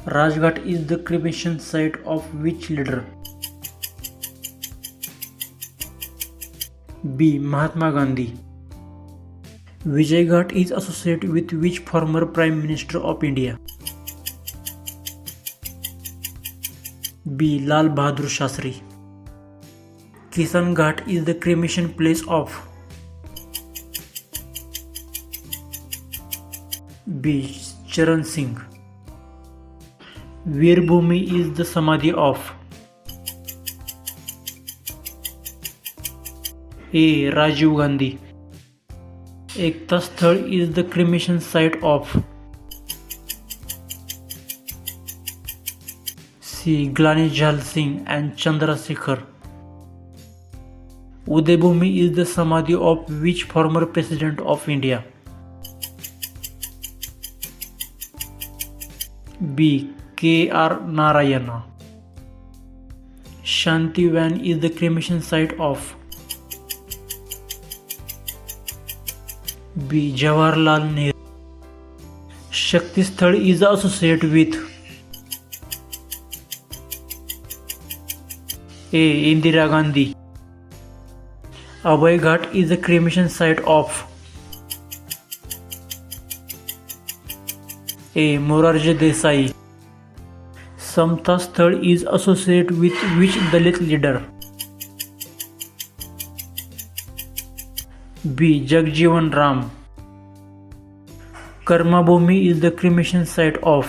Rajghat is the cremation site of which leader? B. Mahatma Gandhi. Vijay Ghat is associated with which former Prime Minister of India? B. Lal Bahadur Shastri. Kisan Ghat is the cremation place of? B. Charan Singh. Veer Bhumi is the samadhi of? A. Rajiv Gandhi. Ekta Sthal is the cremation site of? C. Glani Jal Singh and Chandrasekhar. Uday Bhumi is the samadhi of which former president of India? B. K.R. Narayana. Shanti Van is the cremation site of? B. Jawaharlal Nehru. Shakti Sthal is associated with? A. Indira Gandhi. Abhay Ghat is the cremation site of? A. Morarji Desai. Samta Sthal is associated with which Dalit leader? B. Jagjeevan Ram. Karma Bhumi is the cremation site of?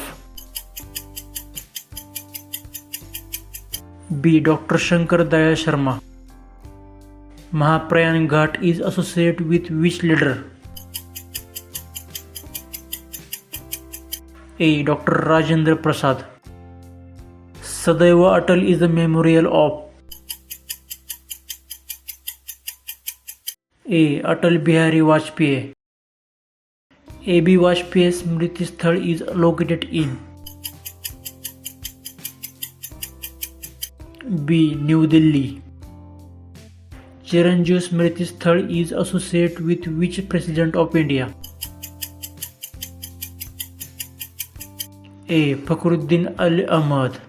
B. Dr. Shankar Daya Sharma. Mahaprayan Ghat is associated with which leader? A. Dr. Rajendra Prasad. Sadaiva Atal is the memorial of? A. Atal Bihari Vajpayee. A.B. Vajpayee Smriti Sthal is located in? B. New Delhi. Chiranjeev Smriti Sthal is associated with which president of India? A. Fakhruddin Ali Ahmad.